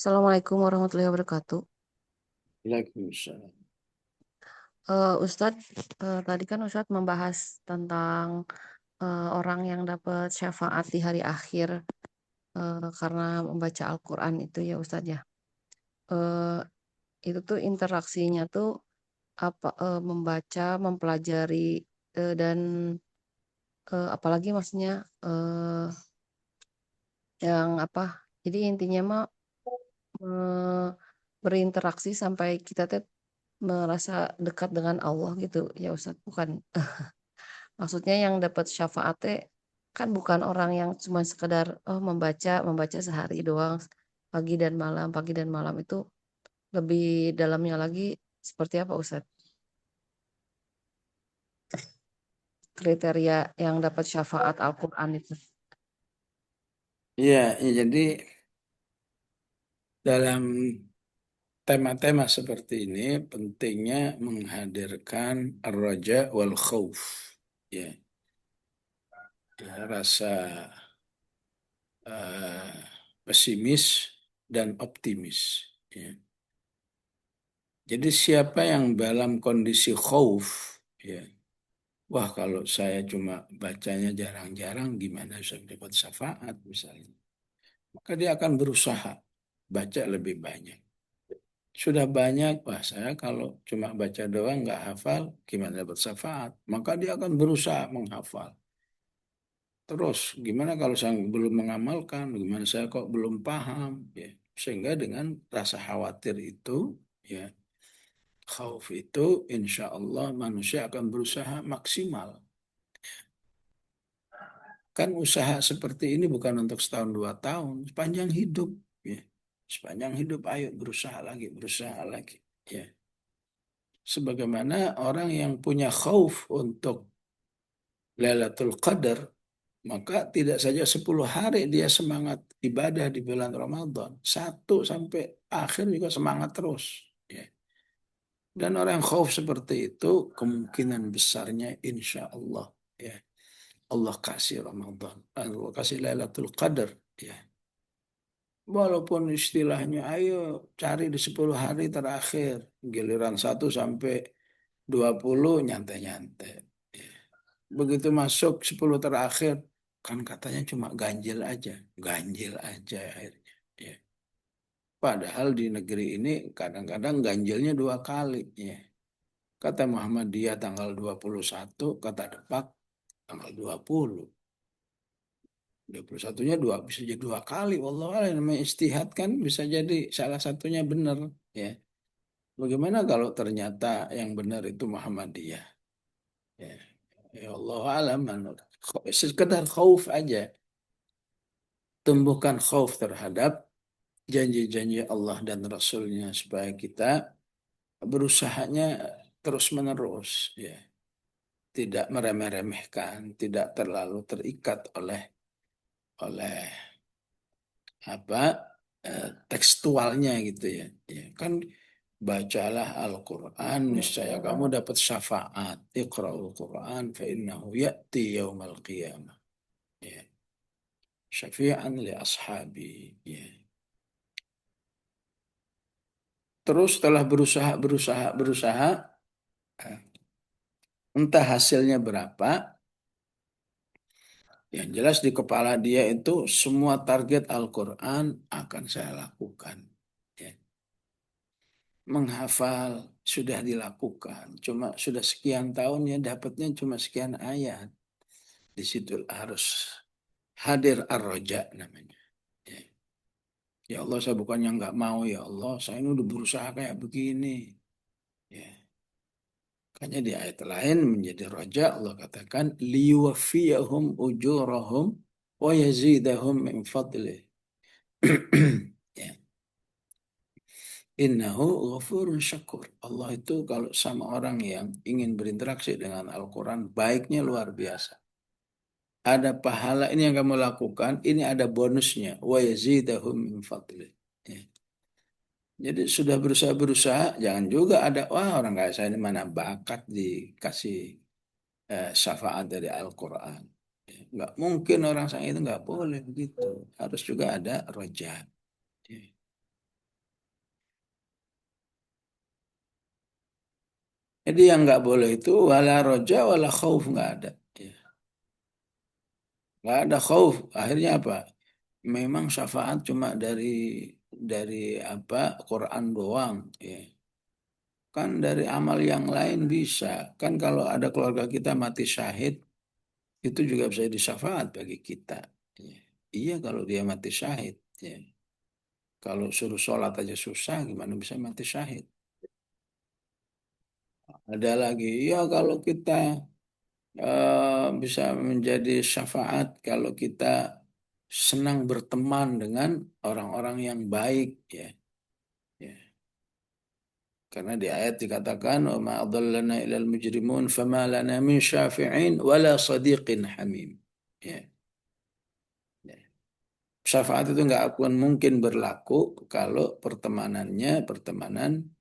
Assalamualaikum warahmatullahi wabarakatuh. Waalaikumsalam. Ustadz, tadi kan Ustadz membahas tentang, orang yang dapat syafaat di hari akhir, karena membaca Al-Qur'an itu ya Ustadz ya. Eee, itu tuh interaksinya tuh apa, membaca, mempelajari, dan, apalagi maksudnya, yang apa, jadi intinya mah, eee, berinteraksi sampai kita tuh merasa dekat dengan Allah gitu ya Ustadz, bukan? Maksudnya yang dapat syafaat teh, kan bukan orang yang cuma sekedar, oh membaca membaca sehari doang, pagi dan malam itu lebih dalamnya lagi seperti apa Ustadz? Kriteria yang dapat syafaat Al-Qur'an itu? Iya, ya, jadi dalam tema-tema seperti ini pentingnya menghadirkan ar-raja wal khauf. Ya, rasa eh, pesimis dan optimis. Ya. Jadi siapa yang dalam kondisi khauf, ya, wah kalau saya cuma bacanya jarang-jarang, gimana bisa dapat syafaat misalnya. Maka dia akan berusaha baca lebih banyak. Sudah banyak, wah saya kalau cuma baca doang nggak hafal, gimana dapat syafaat? Maka dia akan berusaha menghafal. Terus, gimana kalau saya belum mengamalkan? Gimana saya kok belum paham? Ya, sehingga dengan rasa khawatir itu, ya, khauf itu, insya Allah manusia akan berusaha maksimal. Kan usaha seperti ini bukan untuk setahun dua tahun, sepanjang hidup. Ya. Sepanjang hidup, ayo berusaha lagi, berusaha lagi. Ya. Sebagaimana orang yang punya khauf untuk Lailatul Qadar, maka tidak saja 10 hari dia semangat ibadah di bulan Ramadan, satu sampai akhir juga semangat terus. Ya. Dan orang yang khauf seperti itu, kemungkinan besarnya insya Allah, ya, Allah kasih Ramadan, Allah kasih Lailatul Qadar. Ya. Walaupun istilahnya, ayo cari di 10 hari terakhir, giliran 1 sampai 20 nyantai-nyantai. Ya. Begitu masuk 10 terakhir, kan katanya cuma ganjil aja akhirnya. Ya. Padahal di negeri ini kadang-kadang ganjilnya 2 kali. Ya. Kata Muhammadiyah tanggal 21, kata Depak tanggal 20. 21-nya bisa jadi 2 kali. Wallah, namanya istihad kan bisa jadi salah satunya benar. Ya. Bagaimana kalau ternyata yang benar itu Muhammadiyah? Ya. Ya Allah alam, sekedar khauf aja. Tumbuhkan khauf terhadap janji-janji Allah dan Rasulnya supaya kita berusahanya terus-menerus, ya, tidak meremeh-remehkan, tidak terlalu terikat oleh oleh apa tekstualnya gitu ya. Ya kan, bacalah Al-Quran, niscaya kamu dapat syafaat. Iqra'ul Quran fa innahu ya'ti yaumal qiyamah. Ya. Syafi'an li ashabi. Ya. Terus setelah berusaha, eh, entah hasilnya berapa, yang jelas di kepala dia itu semua target Al-Quran akan saya lakukan. Ya. Menghafal sudah dilakukan, cuma sudah sekian tahun ya dapatnya cuma sekian ayat. Di situ harus hadir ar-roja namanya. Ya. Ya Allah, saya bukannya nggak mau, ya Allah, saya ini udah berusaha kayak begini. Ya. Makanya di ayat lain menjadi roja, Allah katakan liwafiyahum ujurahum wa yazidahum min fadlih. Ya. Innahu ghafurun syakur. Allah itu kalau sama orang yang ingin berinteraksi dengan Al-Quran, baiknya luar biasa. Ada pahala ini yang kamu lakukan, ini ada bonusnya. Wa yazidahum min fadlih. Ya. Jadi sudah berusaha-berusaha, jangan juga ada, wah orang kayak saya ini mana bakat dikasih syafaat dari Al-Quran. Ya, nggak mungkin orang saya itu nggak boleh begitu. Harus juga ada roja. Ya. Jadi yang nggak boleh itu wala roja wala khauf, nggak ada. Ya. Nggak ada khauf. Akhirnya apa? Memang syafaat cuma dari apa Quran doang. Ya. Kan dari amal yang lain bisa. Kan kalau ada keluarga kita mati syahid, itu juga bisa jadi syafaat bagi kita. Ya. Iya kalau dia mati syahid. Ya. Kalau suruh sholat aja susah, gimana bisa mati syahid? Ada lagi, ya kalau kita bisa menjadi syafaat kalau kita senang berteman dengan orang-orang yang baik, ya. Ya. Karena di ayat dikatakan, "Wa ma adallana ilal mujrimun fama lana min syafi'in wala sadiqin hamim." Ya. Ya. Syafaat itu nggak akan mungkin berlaku kalau pertemanannya pertemanan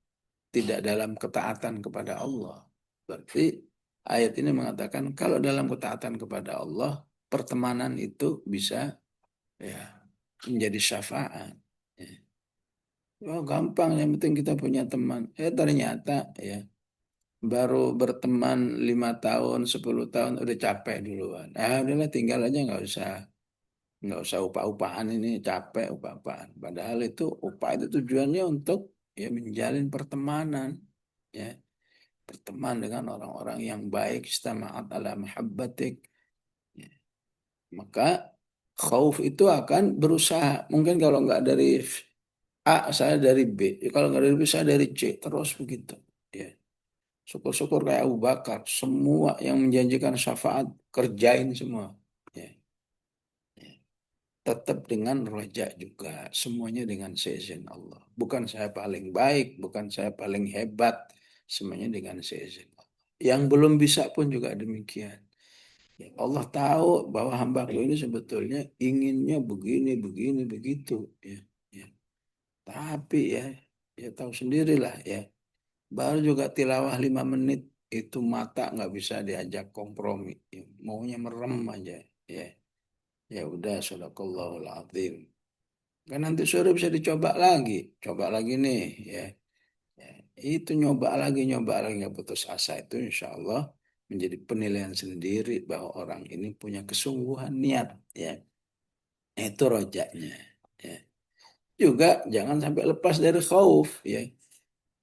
tidak dalam ketaatan kepada Allah. Berarti ayat ini mengatakan kalau dalam ketaatan kepada Allah, pertemanan itu bisa ya menjadi syafaat. Ya. Oh, gampang, yang penting kita punya teman. Ternyata ya baru berteman 5 tahun, 10 tahun udah capek duluan. Udahlah tinggal aja, nggak usah upah-upahan, ini capek upah-upahan. Padahal itu upah itu tujuannya untuk ya menjalin pertemanan, ya berteman dengan orang-orang yang baik, istama'at ala mahabbatik. Ya. Maka khauf itu akan berusaha. Mungkin kalau nggak dari A, saya dari B. Kalau nggak dari B, saya dari C. Terus begitu. Ya. Syukur-syukur kayak Abu Bakar. Semua yang menjanjikan syafaat, kerjain semua. Ya. Ya. Tetap dengan roja juga. Semuanya dengan seizin Allah. Bukan saya paling baik, bukan saya paling hebat. Semuanya dengan seizin Allah. Yang belum bisa pun juga demikian. Ya, Allah tahu bahwa hambaku ini sebetulnya inginnya begini, begini, begitu. Ya, ya. Tapi ya, ya tahu sendirilah ya. Baru juga tilawah 5 menit itu mata nggak bisa diajak kompromi. Ya, maunya merem aja. Ya, ya udah, sadaqallahul azim. Kan nanti sore bisa dicoba lagi, coba lagi nih. Ya, ya. Itu nyoba lagi nggak putus asa itu, insya Allah menjadi penilaian sendiri bahwa orang ini punya kesungguhan niat. Ya, itu rojaknya. Ya. Juga jangan sampai lepas dari khauf. Ya,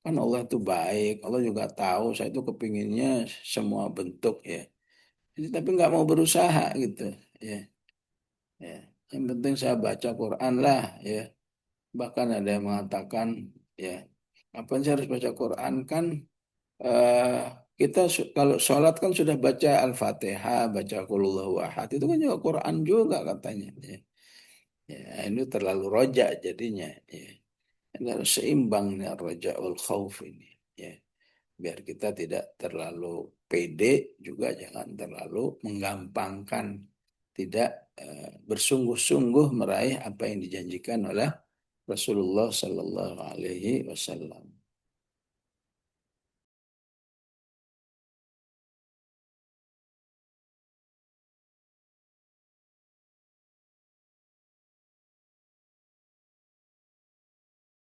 kan Allah itu baik. Allah juga tahu saya itu kepinginnya semua bentuk, ya. Jadi, tapi nggak mau berusaha gitu. Ya, ya. Yang penting saya baca Quran lah. Ya, bahkan ada yang mengatakan, ya, apa sih harus baca Quran kan? eh, kita kalau sholat kan sudah baca Al-Fatihah, baca Qul Huwallahu Ahad, itu kan juga Quran juga katanya. Ya. Ya, ini terlalu rojak jadinya. Ya. Ini harus seimbang nih rojaul khauf ini. Ya. Biar kita tidak terlalu pede, juga jangan terlalu menggampangkan, tidak bersungguh-sungguh meraih apa yang dijanjikan oleh Rasulullah Sallallahu Alaihi Wasallam.